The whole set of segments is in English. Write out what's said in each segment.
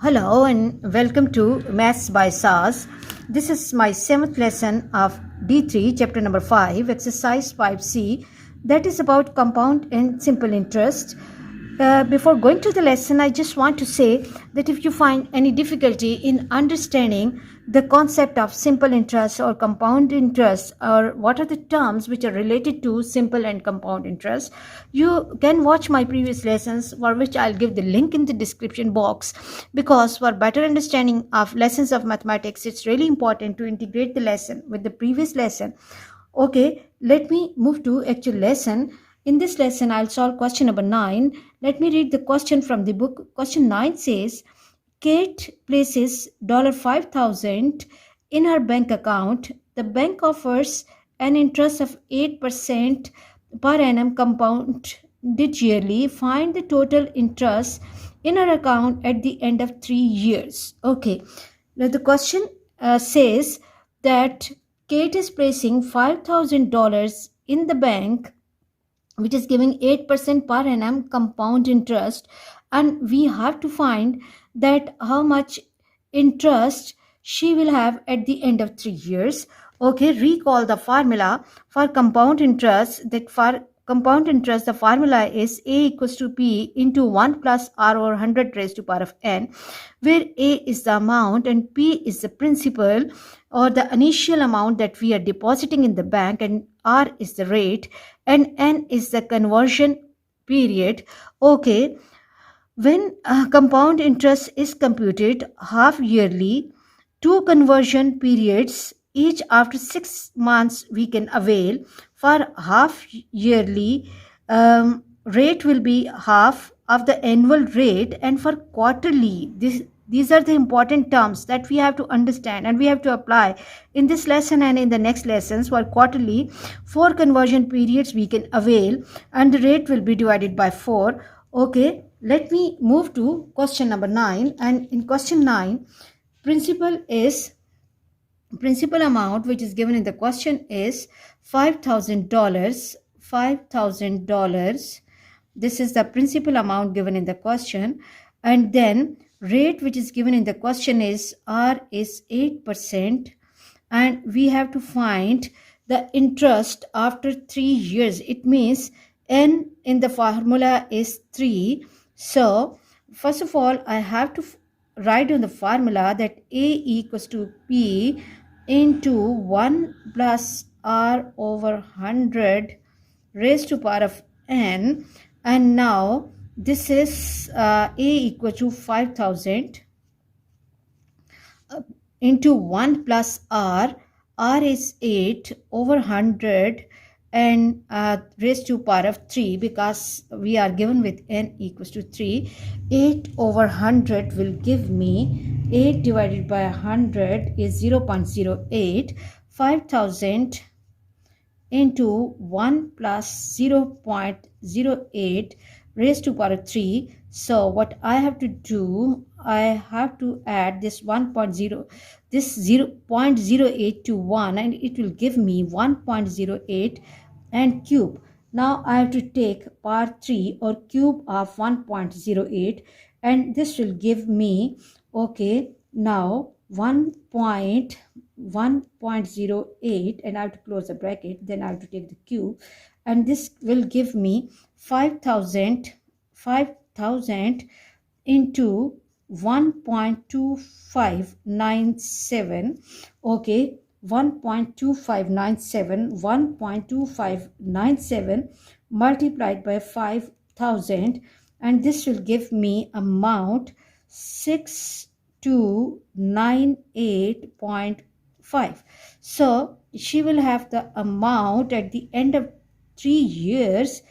Hello and welcome to Maths by SAS. This is my 7th lesson of D3, chapter number 5, exercise 5C, that is about compound and simple interest. Before going to the lesson, I just want to say that if you find any difficulty in understanding the concept of simple interest or compound interest, or what are the terms which are related to simple and compound interest, you can watch my previous lessons, for which I'll give the link in the description box, because for better understanding of lessons of mathematics, it's really important to integrate the lesson with the previous lesson. Okay, let me move to actual lesson. In this lesson, I'll solve question number 9. Let me read the question from the book. Question 9 says, Kate places $5,000 in her bank account. The bank offers an interest of 8% per annum compounded yearly. Find the total interest in her account at the end of 3 years. Okay, now the question says that Kate is placing $5,000 in the bank, which is giving 8% per annum compound interest, and we have to find that how much interest she will have at the end of 3 years. Okay, recall the formula for compound interest. That for compound interest, the formula is A equals to P into 1 plus R over 100 raised to power of n, where A is the amount and P is the principal or the initial amount that we are depositing in the bank, and R is the rate, and n is the conversion period. Okay, when compound interest is computed half yearly, two conversion periods each after 6 months we can avail. For half yearly, rate will be half of the annual rate, and for quarterly, these are the important terms that we have to understand and we have to apply in this lesson and in the next lessons. For quarterly, 4 conversion periods we can avail, and the rate will be divided by 4. Okay, let me move to question number 9. And in question 9, principal amount which is given in the question is $5,000. $5,000. This is the principal amount given in the question, and then rate which is given in the question is R is 8%, and we have to find the interest after 3 years. It means n in the formula is 3. So first of all, I have to write on the formula that A equals to P into 1 plus R over 100 raised to power of n. And now this is A equal to 5,000 into 1 plus R. R is 8 over 100 and raised to power of 3, because we are given with n equals to 3. 8 over 100 will give me 8 divided by 100 is 0.08. 5,000 into 1 plus 0.08 raised to power 3. So what I have to do, I have to add this 0.08 to 1, and it will give me 1.08 and cube. Now I have to take power 3 or cube of 1.08, and this will give me, okay, now 1.08, and I have to close the bracket, then I have to take the cube, and this will give me 5,000 into 1.2597. okay, 1.2597 multiplied by 5,000, and this will give me amount 6298.5. So she will have the amount at the end of 3 years.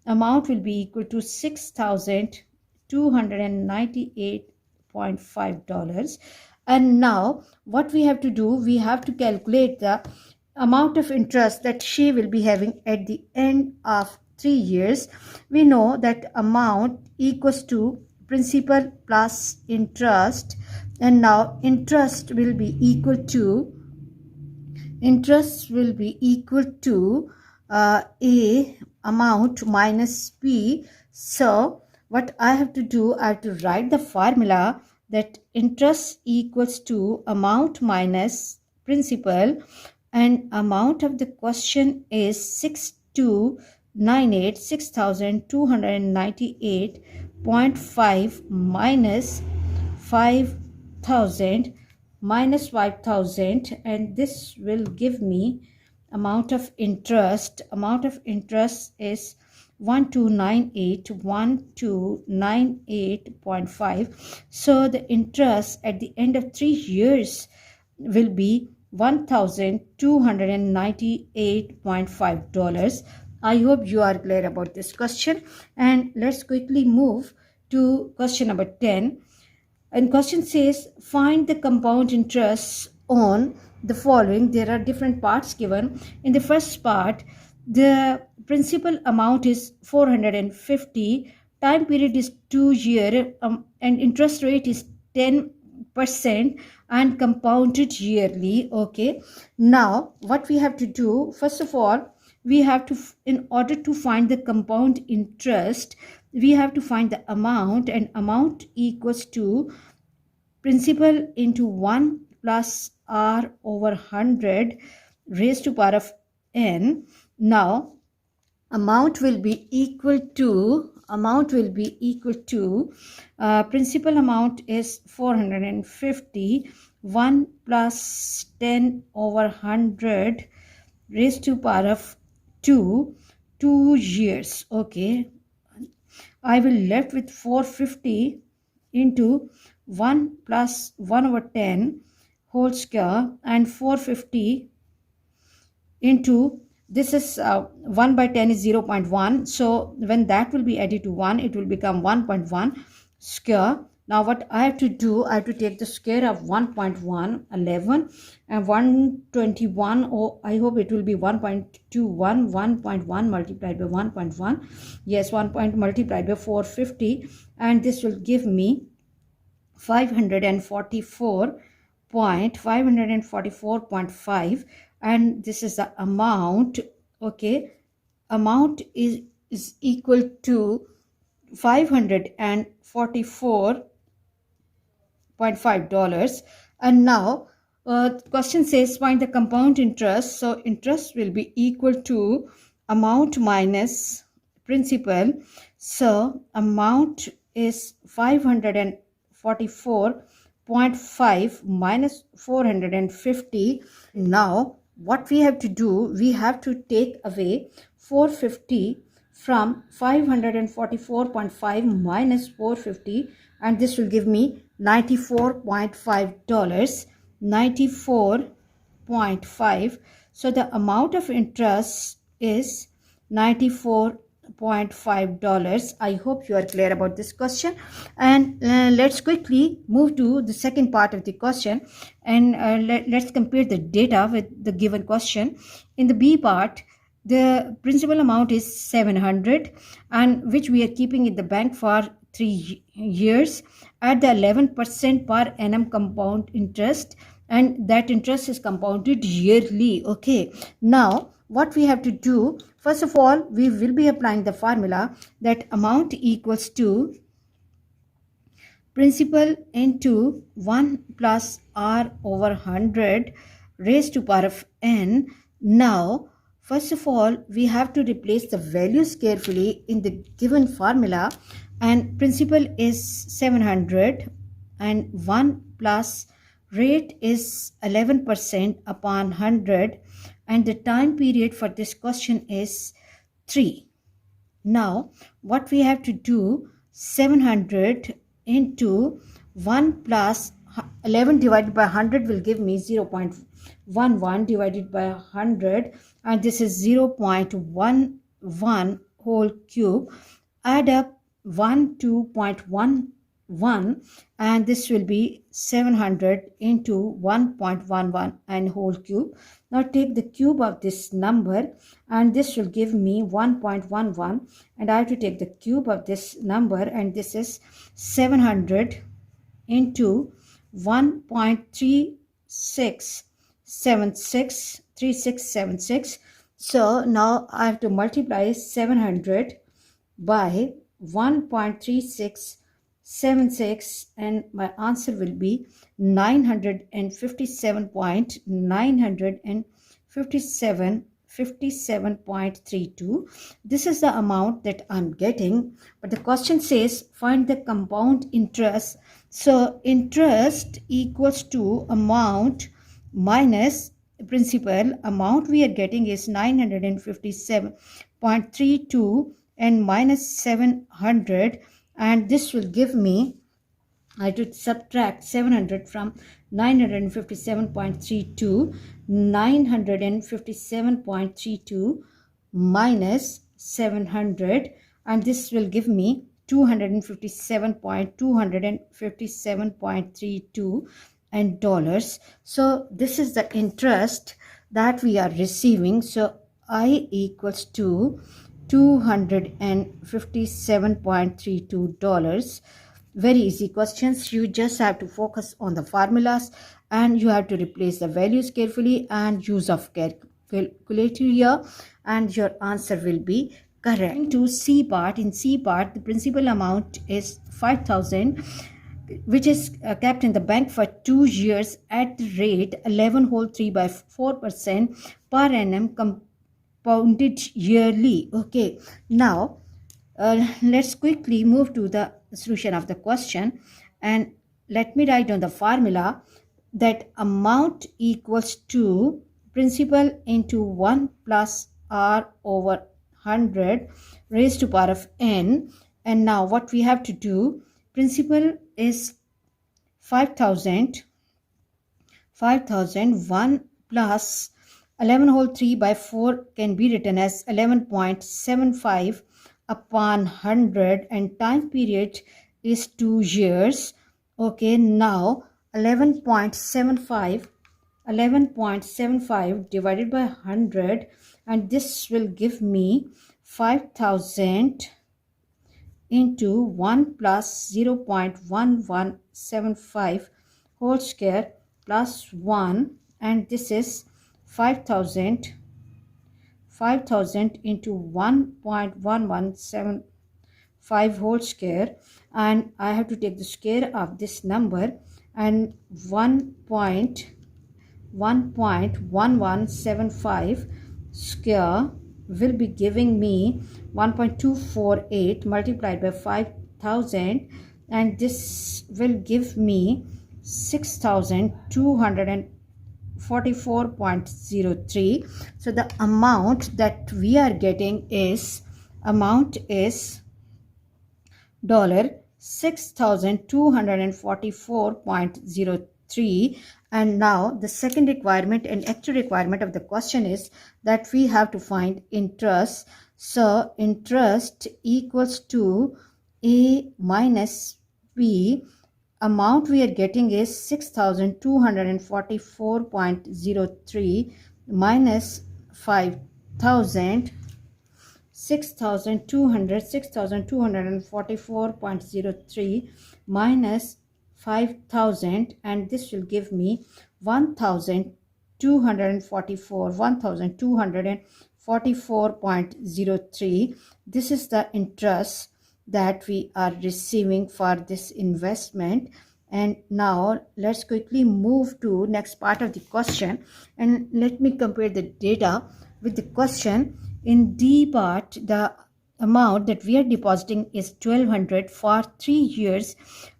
Amount will be equal to $6,298.5. And now what we have to do, we have to calculate the amount of interest that she will be having at the end of 3 years. We know that amount equals to principal plus interest, and now interest will be equal to A amount minus P. So what I have to do, I have to write the formula that interest equals to amount minus principal, and amount of the question is 6,298.5 minus 5,000 minus 5,000, and this will give me amount of interest. Amount of interest is 1298.5. So the interest at the end of 3 years will be $1,298.5. I hope you are clear about this question, and let's quickly move to question number 10. And question says, find the compound interest on the following. There are different parts given. In the first part, the principal amount is 450, time period is 2 years, and interest rate is 10% and compounded yearly. Okay, now what we have to do, first of all, we have to, in order to find the compound interest, we have to find the amount, and amount equals to principal into 1 plus r over 100 raised to power of n. Now amount will be equal to principal amount is 450, 1 plus 10 over 100 raised to power of 2 years. Okay, I will left with 450 into 1 plus 1 over 10 whole square, and 450 into, this is 1 by 10 is 0.1, so when that will be added to 1, it will become 1.1 square. Now what I have to do, I have to take the square of 1.1, 11, and 121, oh, I hope it will be 1.21, 1.1 multiplied by 1.1, yes, 1 point multiplied by 450, and this will give me 544.5, and this is the amount. Okay, amount is equal to $544.5. And now question says find the compound interest. So interest will be equal to amount minus principal. So amount is 544.5 minus 450. Now what we have to do, we have to take away 450 from 544.5 minus 450, and this will give me $94.5. 94.5. So the amount of interest is $94.5. I hope you are clear about this question, and let's quickly move to the second part of the question, and let's compare the data with the given question. In the B part, the principal amount is 700, and which we are keeping in the bank for 3 years at the 11% per annum compound interest, and that interest is compounded yearly. Okay, now what we have to do, first of all, we will be applying the formula that amount equals to principal into 1 plus r over 100 raised to power of n. Now first of all, we have to replace the values carefully in the given formula, and principal is 700 and 1 plus rate is 11% upon 100, and the time period for this question is 3. Now what we have to do, 700 into 1 plus 11 divided by 100 will give me 0.11 divided by 100, and this is 0.11 whole cube. Add up 1 to 0.11, and this will be 700 into 1.11 and whole cube. Now take the cube of this number, and this will give me 1.11, and I have to take the cube of this number, and this is 700 into 1.3676. So now I have to multiply 700 by 1.36 957.76, and my answer will be 957.957.32. This is the amount that I'm getting, but the question says find the compound interest. So interest equals to amount minus principal. Amount we are getting is 957.32 and minus 700, and this will give me, I have to subtract 700 from 957.32. 957.32 minus 700, and this will give me 257.257.32 and dollars. So this is the interest that we are receiving. So I equals to $257.32. Very easy questions. You just have to focus on the formulas and you have to replace the values carefully and use of calculator here, and your answer will be correct. To C part, in C part, the principal amount is 5,000, which is kept in the bank for 2 years at the rate 11 whole 3 by 4% per annum compounded yearly. Okay, now let's quickly move to the solution of the question, and let me write down the formula. That amount equals to principal into 1 plus r over 100 raised to power of n. And now what we have to do, principal is 5,000, 1 plus 11 whole 3 by 4 can be written as 11.75 upon 100, and time period is 2 years. Okay, now 11.75 divided by 100, and this will give me 5,000 into 1 plus 0.1175 whole square plus 1, and this is 5,000 into 1.1175 whole square, and I have to take the square of this number, and 1.1175 square will be giving me 1.248 multiplied by 5,000, and this will give me 6,244.03. so the amount that we are getting is $6,244.03. And now the second requirement and actual requirement of the question is that we have to find interest. So interest equals to A minus B. Amount we are getting is 6,244.03 minus 5,000. 6,244.03 minus 5,000, and this will give me 1,244.03. This is the interest that we are receiving for this investment. And now let's quickly move to next part of the question, and let me compare the data with the question. In D part, the amount that we are depositing is 1,200 for 3 years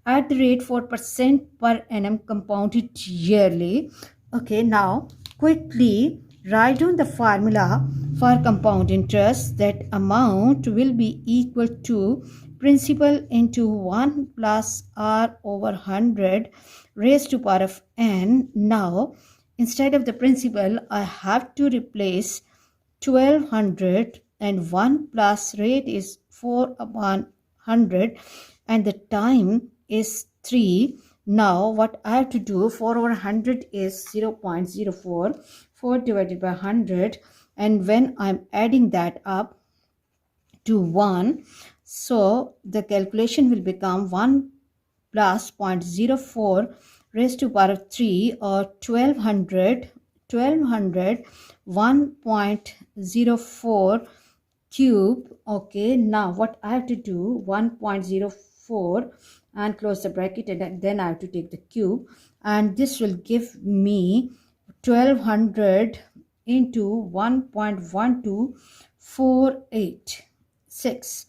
at the rate 4% per annum compounded yearly. Okay, now quickly write down the formula for compound interest. That amount will be equal to principal into 1 plus r over 100 raised to power of n. Now, instead of the principal, I have to replace 1,200, and 1 plus rate is 4 upon 100, and the time is 3. Now what I have to do, 4 over 100 is 0.04, 4 divided by 100, and when I'm adding that up to 1, so the calculation will become 1 plus 0.04 raised to power of 3, or 1,200 1.04 cube. Okay, now what I have to do, 1.04 and close the bracket, and then I have to take the cube, and this will give me 1200 into 1.12486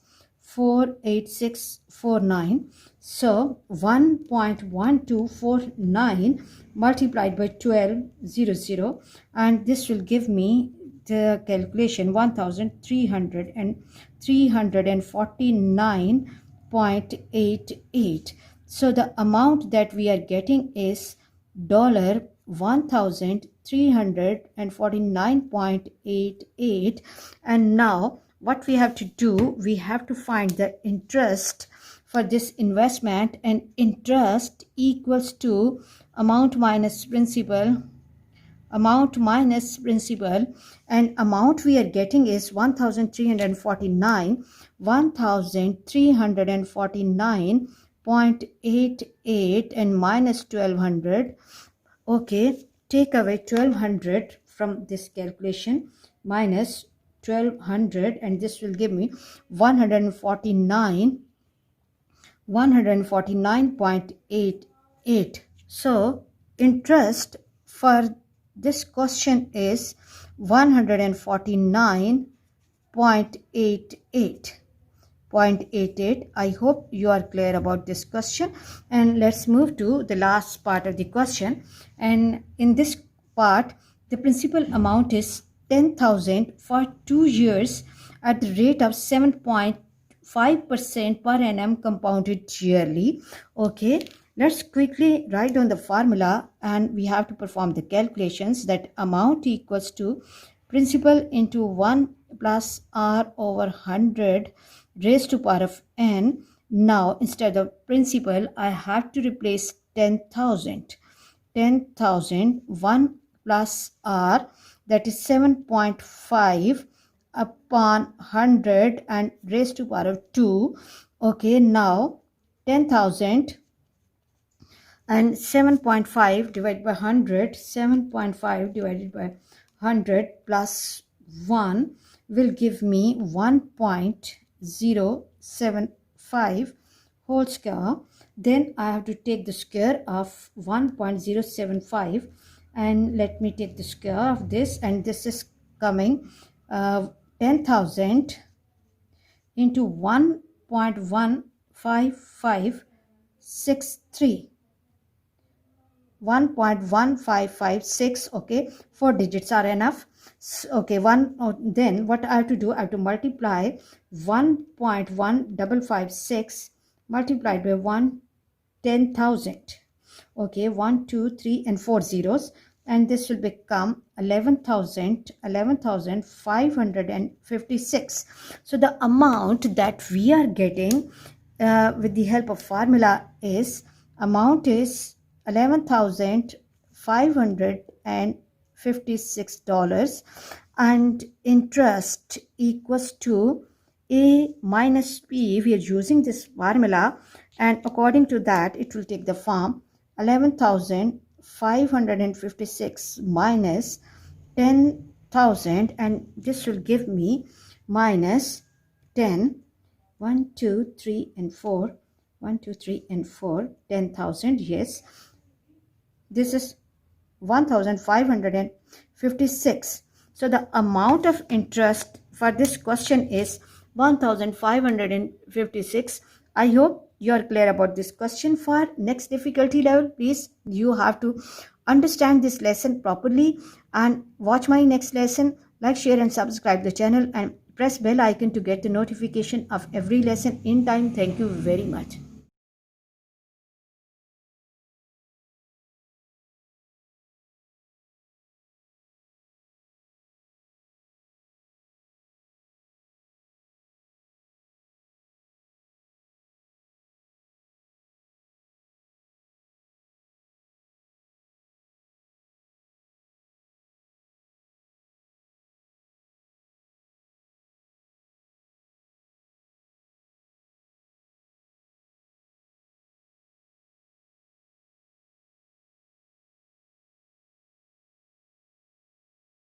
so 1.1249 multiplied by 1200, and this will give me the calculation 1349.88. So the amount that we are getting is $1,349.88. And now what we have to do, we have to find the interest for this investment, and interest equals to amount minus principal, and amount we are getting is 1349.88 and minus 1200. Okay, take away 1200 from this calculation, minus 1200, and this will give me 149.88. So interest for this question is 149.88. I hope you are clear about this question, and let's move to the last part of the question. And in this part, the principal amount is 10,000 for 2 years at the rate of 7.5% per annum compounded yearly. Okay, let's quickly write down the formula, and we have to perform the calculations. That amount equals to principal into 1 plus r over 100 raised to power of n. Now instead of principal, I have to replace 10,000. 1 plus r, that is 7.5 upon 100 and raised to power of 2. Okay, now 10,000 and 7.5 divided by 100, 7.5 divided by 100 plus 1 will give me 1.075 whole square. Then I have to take the square of 1.075, and let me take the square of this, and this is coming 10,000 into 1.15563. 1.1556. Okay, 4 digits are enough. Okay, then what I have to do, I have to multiply 1.1556 multiplied by 10,000. Okay, 1, 2, 3 and 4 zeros, and this will become 11,556. So the amount that we are getting with the help of formula is, amount is $11,556, and interest equals to A minus P. We are using this formula, and according to that it will take the form 11,556 minus 10,000, and this will give me minus 10. 1, 2, 3 and 4. 1, 2, 3 and 4. 10,000. Yes, this is 1,556. So the amount of interest for this question is 1,556. I hope you are clear about this question. For next difficulty level, please, you have to understand this lesson properly and watch my next lesson. Like, share and subscribe the channel, and press bell icon to get the notification of every lesson in time. Thank you very much.